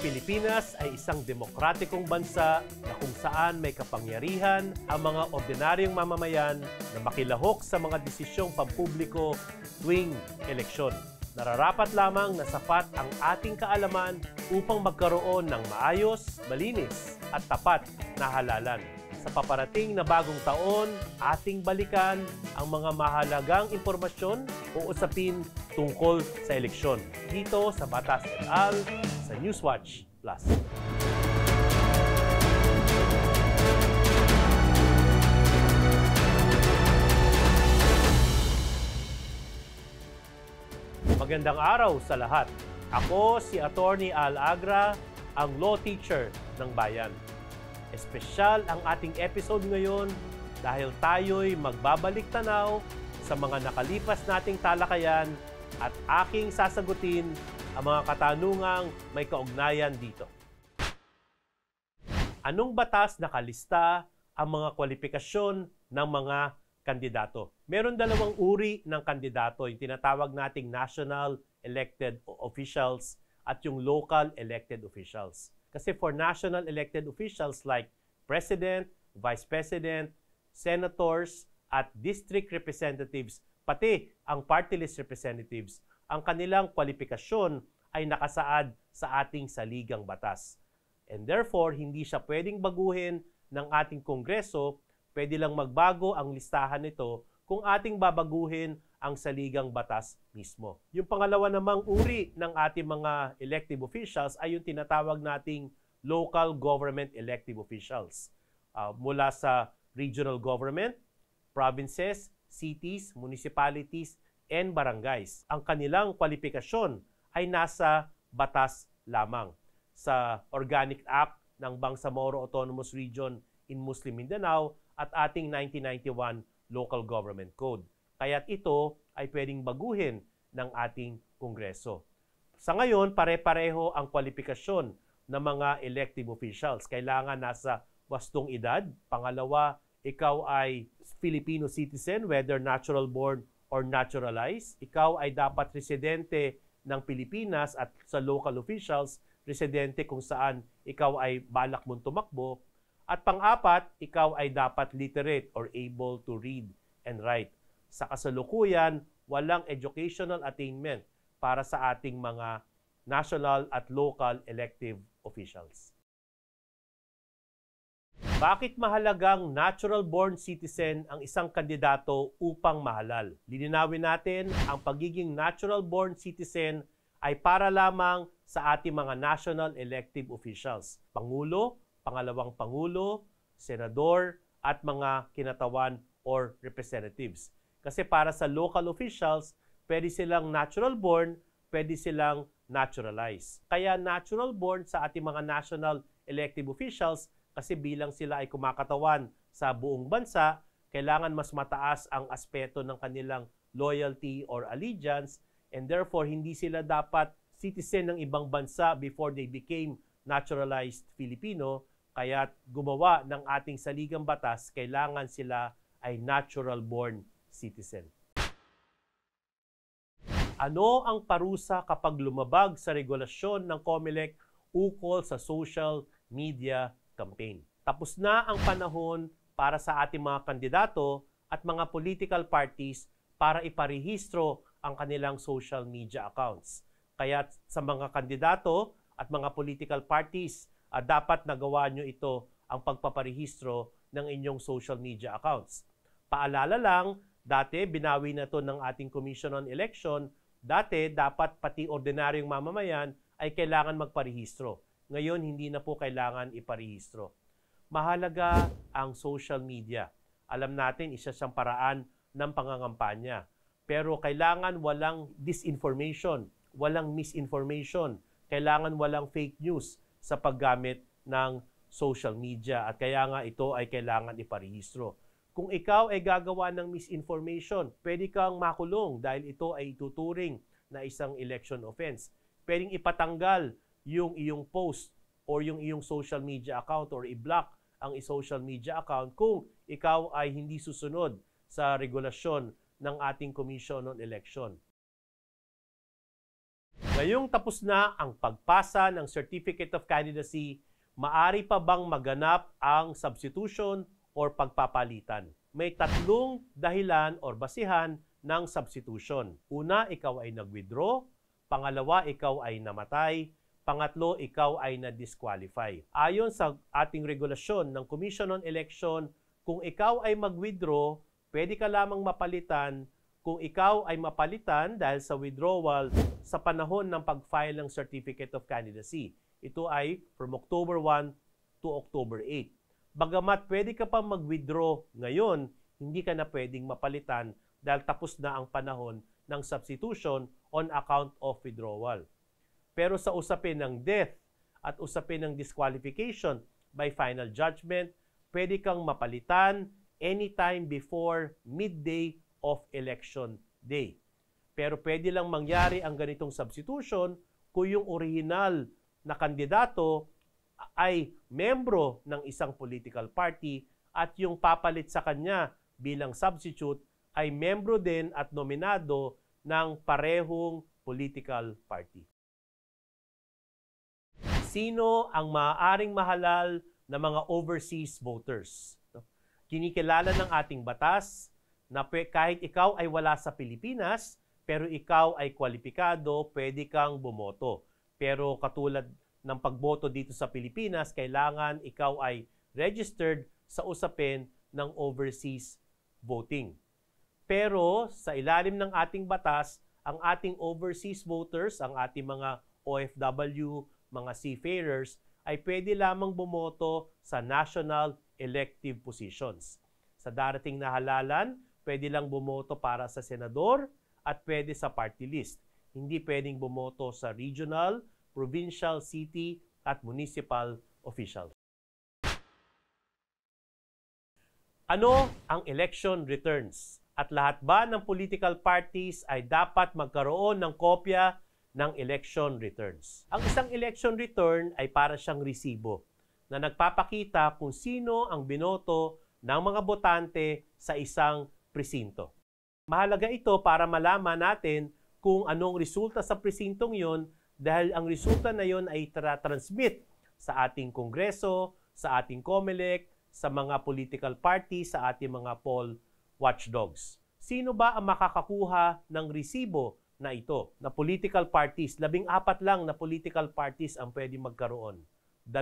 Pilipinas ay isang demokratikong bansa na kung saan may kapangyarihan ang mga ordinaryong mamamayan na makilahok sa mga desisyong pampubliko tuwing eleksyon. Nararapat lamang na sapat ang ating kaalaman upang magkaroon ng maayos, malinis at tapat na halalan. Sa paparating na bagong taon, ating balikan ang mga mahalagang impormasyon o usapin tungkol sa eleksyon dito sa Batas et al. Sa Newswatch Plus. Magandang araw sa lahat. Ako si Attorney Al Agra, ang law teacher ng bayan. Espesyal ang ating episode ngayon dahil tayo'y magbabalik tanaw sa mga nakalipas nating talakayan at aking sasagutin ang mga katanungang may kaugnayan dito. Anong batas nakalista ang mga kwalifikasyon ng mga kandidato? Meron dalawang uri ng kandidato, yung tinatawag nating national elected officials at yung local elected officials. Kasi for national elected officials like President, Vice President, Senators, at District Representatives, pati ang party list representatives, ang kanilang kwalifikasyon ay nakasaad sa ating saligang batas. And therefore, hindi siya pwedeng baguhin ng ating Kongreso, pwede lang magbago ang listahan nito kung ating babaguhin ang saligang batas mismo. Yung pangalawa namang uri ng ating mga elective officials ay yung tinatawag nating local government elective officials. Mula sa regional government, provinces, cities, municipalities, and barangays. Ang kanilang kwalifikasyon ay nasa batas lamang sa Organic Act ng Bangsamoro Autonomous Region in Muslim Mindanao at ating 1991 Local Government Code. Kaya't ito ay pwedeng baguhin ng ating Kongreso. Sa ngayon, pare-pareho ang kwalifikasyon ng mga elective officials. Kailangan nasa wastong edad. Pangalawa, ikaw ay Filipino citizen, whether natural born or naturalized. Ikaw ay dapat residente ng Pilipinas at sa local officials, residente kung saan ikaw ay balak mong tumakbo. At pang-apat, ikaw ay dapat literate or able to read and write. Sa kasalukuyan, walang educational attainment para sa ating mga national at local elective officials. Bakit mahalagang natural-born citizen ang isang kandidato upang mahalal? Lilinawin natin, ang pagiging natural-born citizen ay para lamang sa ating mga national elective officials. Pangulo, pangalawang pangulo, senador, at mga kinatawan or representatives. Kasi para sa local officials, pwede silang natural-born, pwede silang naturalized. Kaya natural-born sa ating mga national elective officials, kasi bilang sila ay kumakatawan sa buong bansa, kailangan mas mataas ang aspeto ng kanilang loyalty or allegiance, and therefore hindi sila dapat citizen ng ibang bansa before they became naturalized Filipino. Kaya gumawa ng ating saligang batas, kailangan sila ay natural-born citizen. Ano ang parusa kapag lumabag sa regulasyon ng COMELEC ukol sa social media campaign? Tapos na ang panahon para sa ating mga kandidato at mga political parties para iparehistro ang kanilang social media accounts. Kaya sa mga kandidato at mga political parties, dapat nagawa nyo ito ang pagpaparehistro ng inyong social media accounts. Paalala lang, dati binawi na to ng ating Commission on Election, dati dapat pati ordinaryong mamamayan ay kailangan magparehistro. Ngayon, hindi na po kailangan iparehistro. Mahalaga ang social media. Alam natin, isa siyang paraan ng pangangampanya. Pero kailangan walang disinformation, walang misinformation, kailangan walang fake news sa paggamit ng social media. At kaya nga ito ay kailangan iparehistro. Kung ikaw ay gagawa ng misinformation, pwede kang makulong dahil ito ay ituturing na isang election offense. Pwedeng ipatanggal yung iyong post or yung iyong social media account or i-block ang social media account kung ikaw ay hindi susunod sa regulasyon ng ating Commission on Election. Ngayong tapos na ang pagpasa ng Certificate of Candidacy, maari pa bang maganap ang substitution or pagpapalitan? May tatlong dahilan or basihan ng substitution. Una, ikaw ay nag-withdraw. Pangalawa, ikaw ay namatay. Pangatlo, ikaw ay na-disqualify. Ayon sa ating regulasyon ng Commission on Election, kung ikaw ay mag-withdraw, pwede ka lamang mapalitan kung ikaw ay mapalitan dahil sa withdrawal sa panahon ng pag-file ng Certificate of Candidacy. Ito ay from October 1 to October 8. Bagamat pwede ka pa mag-withdraw ngayon, hindi ka na pwedeng mapalitan dahil tapos na ang panahon ng substitution on account of withdrawal. Pero sa usapin ng death at usapin ng disqualification by final judgment, pwede kang mapalitan anytime before midday of election day. Pero pwede lang mangyari ang ganitong substitution kung yung original na kandidato ay membro ng isang political party at yung papalit sa kanya bilang substitute ay membro din at nominado ng parehong political party. Sino ang maaaring mahalal na mga overseas voters? Kinikilala ng ating batas na kahit ikaw ay wala sa Pilipinas, pero ikaw ay kwalipikado, pwede kang bumoto. Pero katulad ng pagboto dito sa Pilipinas, kailangan ikaw ay registered sa usapin ng overseas voting. Pero sa ilalim ng ating batas, ang ating overseas voters, ang ating mga OFW, mga seafarers, ay pwede lamang bumoto sa national elective positions. Sa darating na halalan, pwede lang bumoto para sa senador at pwede sa party list. Hindi pwedeng bumoto sa regional, provincial, city at municipal officials. Ano ang election returns? At lahat ba ng political parties ay dapat magkaroon ng kopya ng election returns? Ang isang election return ay para siyang resibo na nagpapakita kung sino ang binoto ng mga botante sa isang presinto. Mahalaga ito para malaman natin kung anong resulta sa presintong yon dahil ang resulta na yon ay transmit sa ating Kongreso, sa ating COMELEC, sa mga political party, sa ating mga poll watchdogs. Sino ba ang makakakuha ng resibo na ito? Na political parties, 14 lang na political parties ang pwede magkaroon. 2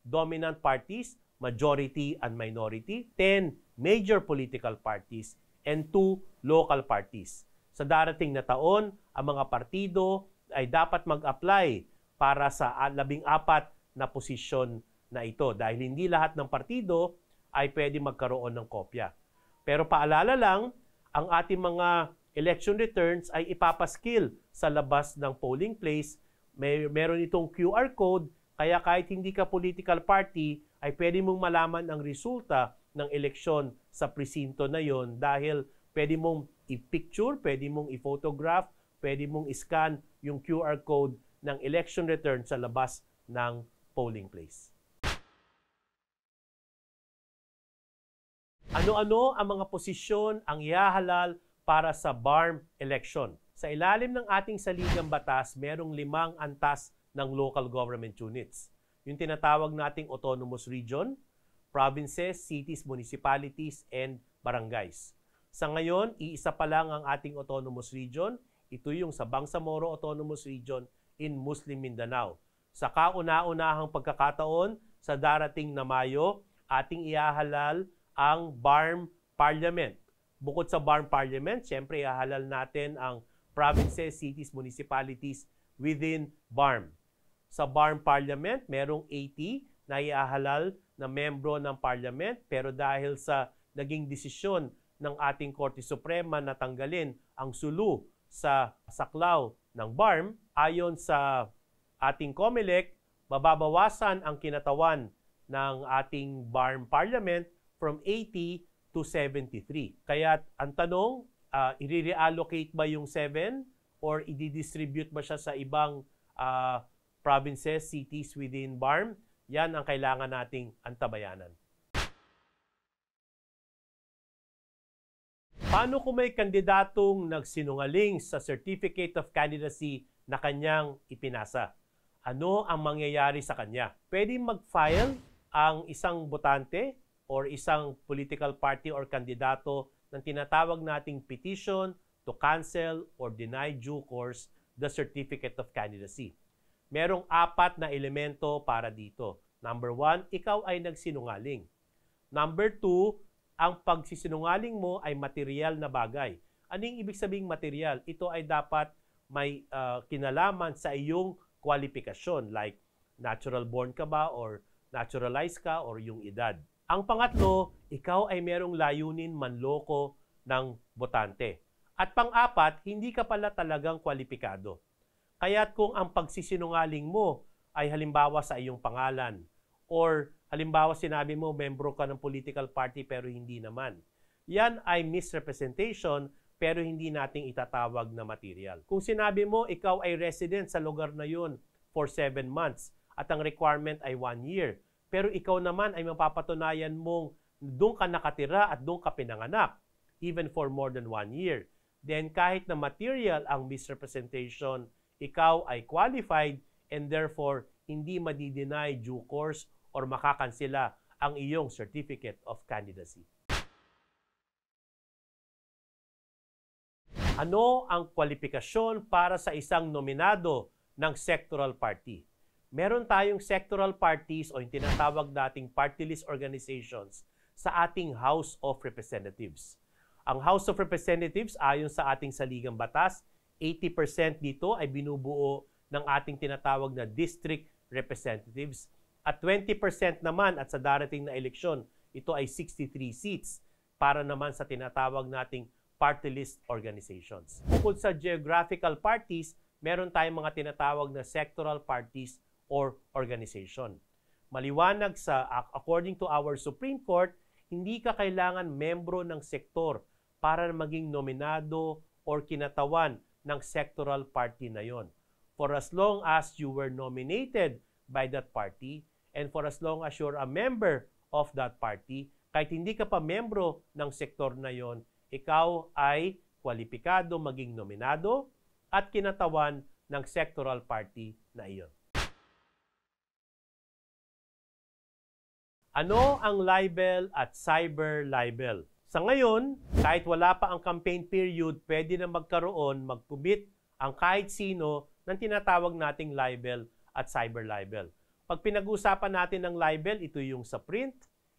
dominant parties, majority and minority, 10 major political parties, and 2 local parties. Sa darating na taon, ang mga partido ay dapat mag-apply para sa 14 na posisyon na ito dahil hindi lahat ng partido ay pwede magkaroon ng kopya. Pero paalala lang, ang ating mga election returns ay ipapaskil sa labas ng polling place. Meron itong QR code, kaya kahit hindi ka political party, ay pwede mong malaman ang resulta ng eleksyon sa presinto na yon dahil pwede mong i-picture, pwede mong i-photograph, pwede mong i-scan yung QR code ng election return sa labas ng polling place. Ano-ano ang mga posisyon ang ihahalal para sa BARM election? Sa ilalim ng ating saligang batas, merong 5 antas ng local government units. Yung tinatawag nating autonomous region, provinces, cities, municipalities, and barangays. Sa ngayon, iisa pa lang ang ating autonomous region. Ito yung sa Bangsamoro Autonomous Region in Muslim Mindanao. Sa kauna-unahang pagkakataon, sa darating na Mayo, ating ihahalal ang BARM Parliament. Bukod sa BARM Parliament, siyempre ihahalal natin ang provinces, cities, municipalities within BARM. Sa BARM Parliament, merong 80 na ihahalal na membro ng Parliament, pero dahil sa naging desisyon ng ating Korte Suprema na tanggalin ang sulu sa saklaw ng BARM, ayon sa ating COMELEC, mababawasan ang kinatawan ng ating BARM Parliament from 80 to 73. Kaya ang tanong, i-reallocate ba yung 7 or i-distribute ba siya sa ibang provinces, cities within BARM? Yan ang kailangan nating antabayanan. Paano kung may kandidatong nagsinungaling sa Certificate of Candidacy na kanyang ipinasa. Ano ang mangyayari sa kanya? Pwedeng mag-file ang isang botante or isang political party or kandidato ng tinatawag nating petition to cancel or deny due course the certificate of candidacy. Merong 4 na elemento para dito. Number 1, ikaw ay nagsinungaling. Number 2, ang pagsisinungaling mo ay material na bagay. Anong ibig sabihing material? Ito ay dapat may kinalaman sa iyong kwalifikasyon like natural born ka ba or naturalized ka or yung edad. Ang pangatlo, ikaw ay merong layunin manloko ng botante. At pang-4, hindi ka pala talagang kwalipikado. Kaya't kung ang pagsisinungaling mo ay halimbawa sa iyong pangalan or halimbawa sinabi mo membro ka ng political party pero hindi naman, yan ay misrepresentation pero hindi nating itatawag na material. Kung sinabi mo ikaw ay resident sa lugar na yun for 7 months at ang requirement ay 1 year, pero ikaw naman ay mapapatunayan mong doon ka nakatira at doon ka pinanganak even for more than 1 year, then kahit na material ang misrepresentation, ikaw ay qualified and therefore hindi madi-deny due course or makakansela ang iyong certificate of candidacy. Ano ang kwalifikasyon para sa isang nominado ng sectoral party? Meron tayong sectoral parties o yung tinatawag nating party list organizations sa ating House of Representatives. Ang House of Representatives ayon sa ating saligang batas, 80% dito ay binubuo ng ating tinatawag na district representatives at 20% naman at sa darating na eleksyon, ito ay 63 seats para naman sa tinatawag nating party list organizations. Bukod sa geographical parties, meron tayong mga tinatawag na sectoral parties or organization. Maliwanag according to our Supreme Court, hindi ka kailangan membro ng sektor para maging nominado or kinatawan ng sectoral party na yon. For as long as you were nominated by that party and for as long as you're a member of that party, kahit hindi ka pa membro ng sektor na yon, ikaw ay kwalipikado maging nominado at kinatawan ng sectoral party na iyon. Ano ang libel at cyber libel? Sa ngayon, kahit wala pa ang campaign period, pwede na mag-commit ang kahit sino ng tinatawag nating libel at cyber libel. Pag pinag-usapan natin ng libel, ito yung sa print,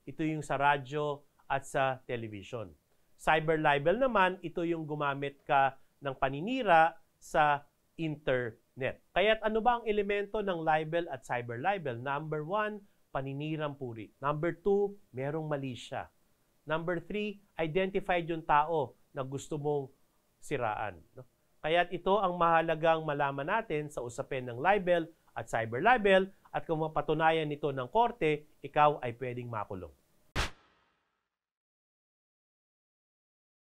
ito yung sa radyo at sa television. Cyber libel naman, ito yung gumamit ka ng paninira sa internet. Kaya't ano ba ang elemento ng libel at cyber libel? Number 1, paninirang puri. Number 2, merong mali siya. Number 3, identified yung tao na gusto mong siraan. Kaya't ito ang mahalagang malaman natin sa usapin ng libel at cyber libel at kung mapatunayan nito ng korte, ikaw ay pwedeng makulong.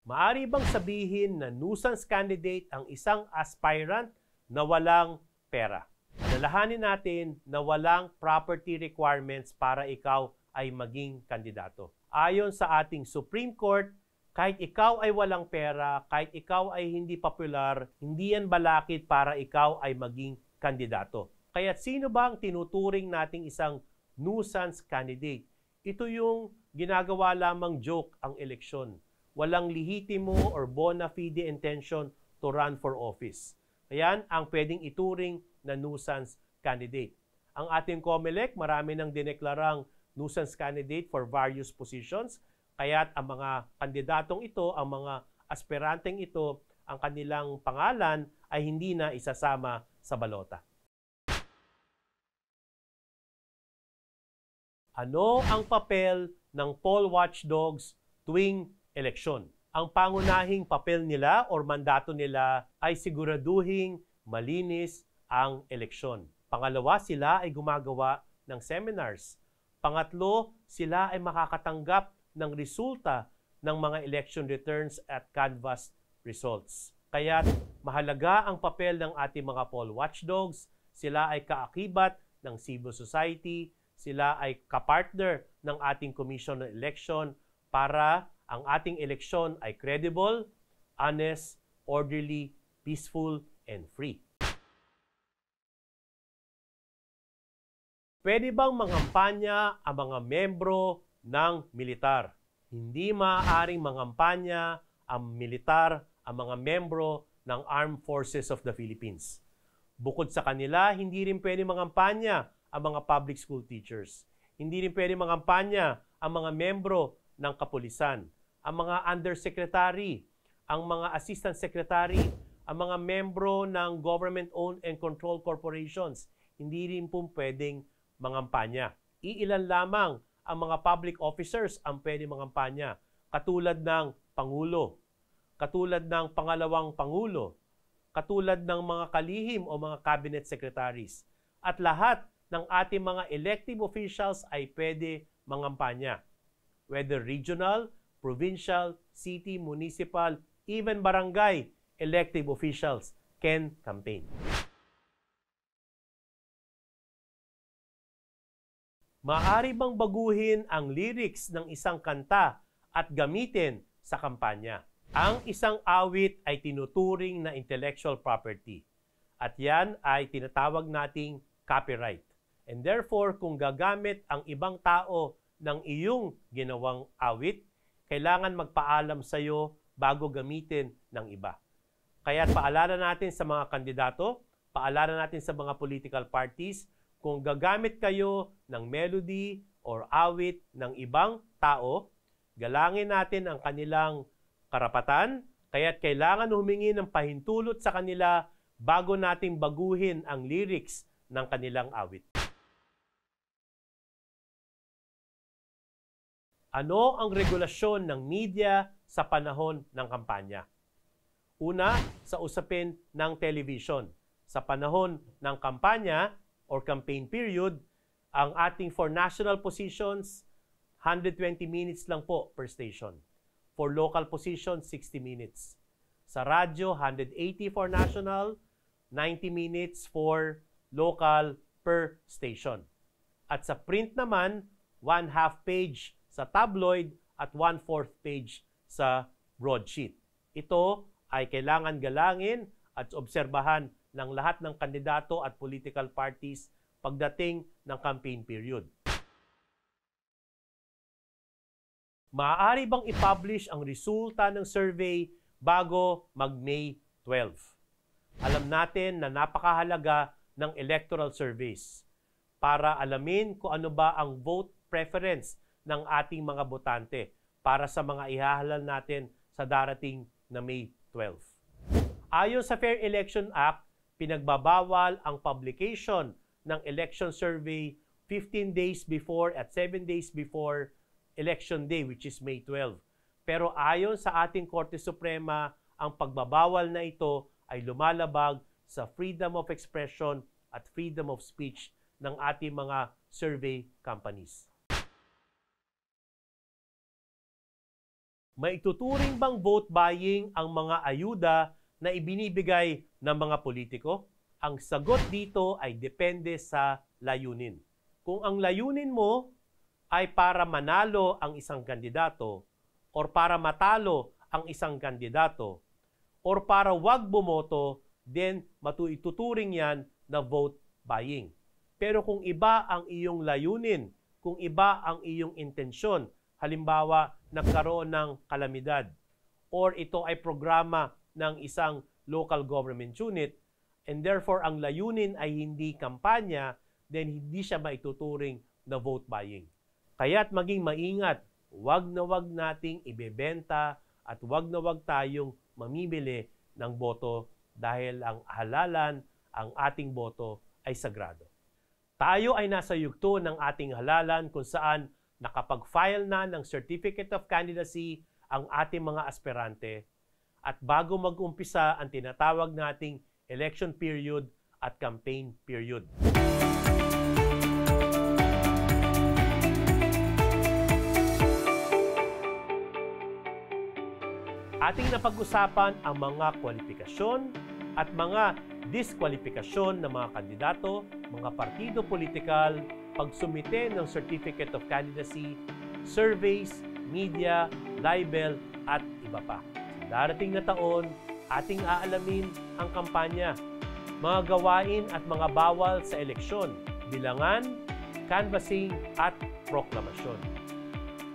Maari bang sabihin na nuisance candidate ang isang aspirant na walang pera? Alalahanin natin na walang property requirements para ikaw ay maging kandidato. Ayon sa ating Supreme Court, kahit ikaw ay walang pera, kahit ikaw ay hindi popular, hindi yan balakid para ikaw ay maging kandidato. Kaya sino ba ang tinuturing nating isang nuisance candidate? Ito yung ginagawa lamang joke ang eleksyon. Walang lehitimo or bona fide intention to run for office. Ayan ang pwedeng ituring na nuisance candidate. Ang ating COMELEC, marami nang dineklarang nuisance candidate for various positions. Kaya't ang mga kandidatong ito, ang mga aspiranteng ito, ang kanilang pangalan ay hindi na isasama sa balota. Ano ang papel ng poll watchdogs tuwing eleksyon? Ang pangunahing papel nila or mandato nila ay siguraduhing malinis ang eleksyon. Pangalawa, sila ay gumagawa ng seminars. Pangatlo, sila ay makakatanggap ng resulta ng mga election returns at canvass results. Kaya mahalaga ang papel ng ating mga poll watchdogs. Sila ay kaakibat ng civil society. Sila ay kapartner ng ating Commission on Election para ang ating eleksyon ay credible, honest, orderly, peaceful, and free. Pwede bang mangampanya ang mga membro ng militar? Hindi maaaring mangampanya ang militar ang mga membro ng Armed Forces of the Philippines. Bukod sa kanila, hindi rin pwede mangampanya ang mga public school teachers. Hindi rin pwede mangampanya ang mga membro ng kapulisan, ang mga undersecretary, ang mga assistant secretary, ang mga membro ng government-owned and controlled corporations. Hindi rin po pwedeng mangampanya. Iilan lamang ang mga public officers ang pwede mangampanya, katulad ng Pangulo, katulad ng Pangalawang Pangulo, katulad ng mga kalihim o mga cabinet secretaries. At lahat ng ating mga elective officials ay pwede mangampanya. Whether regional, provincial, city, municipal, even barangay, elective officials can campaign. Maaari bang baguhin ang lyrics ng isang kanta at gamitin sa kampanya? Ang isang awit ay tinuturing na intellectual property at yan ay tinatawag nating copyright. And therefore, kung gagamit ang ibang tao ng iyong ginawang awit, kailangan magpaalam sa iyo bago gamitin ng iba. Kaya paalanan natin sa mga kandidato, paalanan natin sa mga political parties, kung gagamit kayo ng melody or awit ng ibang tao, galangin natin ang kanilang karapatan, kaya't kailangan humingi ng pahintulot sa kanila bago nating baguhin ang lyrics ng kanilang awit. Ano ang regulasyon ng media sa panahon ng kampanya? Una, sa usapin ng television. Sa panahon ng kampanya or campaign period, ang ating for national positions, 120 minutes lang po per station. For local positions, 60 minutes. Sa radyo, 180 for national, 90 minutes for local per station. At sa print naman, 1/2 page sa tabloid at 1/4 page sa broadsheet. Ito ay kailangan galangin at obserbahan ng lahat ng kandidato at political parties pagdating ng campaign period. Maaari bang i-publish ang resulta ng survey bago mag-May 12? Alam natin na napakahalaga ng electoral surveys para alamin kung ano ba ang vote preference ng ating mga botante para sa mga ihahalal natin sa darating na May 12. Ayon sa Fair Election Act, pinagbabawal ang publication ng election survey 15 days before at 7 days before election day, which is May 12. Pero ayon sa ating Korte Suprema, ang pagbabawal na ito ay lumalabag sa freedom of expression at freedom of speech ng ating mga survey companies. Maituturing bang vote buying ang mga ayuda na ibinibigay ng mga politiko? Ang sagot dito ay depende sa layunin. Kung ang layunin mo ay para manalo ang isang kandidato or para matalo ang isang kandidato or para wag bumoto, then ituturing yan na vote buying. Pero kung iba ang iyong layunin, kung iba ang iyong intensyon, halimbawa nagkaroon ng kalamidad or ito ay programa ng isang local government unit and therefore ang layunin ay hindi kampanya, then hindi siya maituturing na vote buying. Kaya't maging maingat, wag na wag nating ibebenta at wag na wag tayong mamimili ng boto dahil ang halalan, ang ating boto ay sagrado. Tayo ay nasa yugto ng ating halalan kung saan nakapag-file na ng Certificate of Candidacy ang ating mga aspirante at bago mag-umpisa ang tinatawag nating election period at campaign period. Ating napag-usapan ang mga kwalifikasyon at mga diskwalifikasyon ng mga kandidato, mga partido politikal, pagsumite ng Certificate of Candidacy, surveys, media, libel, at iba pa. Sa darating na taon, ating aalamin ang kampanya, mga gawain at mga bawal sa eleksyon, bilangan, canvassing at proklamasyon.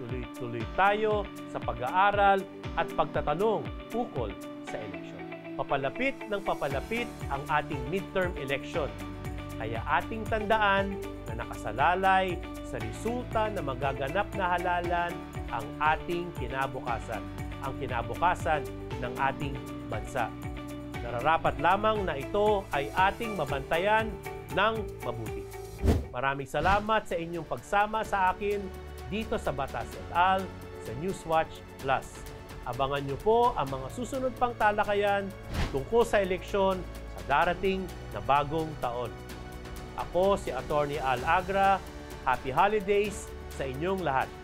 Tuloy-tuloy tayo sa pag-aaral at pagtatanong ukol sa eleksyon. Papalapit ng papalapit ang ating midterm election. Kaya ating tandaan na nakasalalay sa resulta na magaganap na halalan ang ating kinabukasan, ang kinabukasan ng ating bansa. Nararapat lamang na ito ay ating mabantayan ng mabuti. Maraming salamat sa inyong pagsama sa akin dito sa Batas et al. Sa Newswatch Plus. Abangan niyo po ang mga susunod pang talakayan tungkol sa eleksyon sa darating na bagong taon. Ako si Attorney Al Agra. Happy Holidays sa inyong lahat.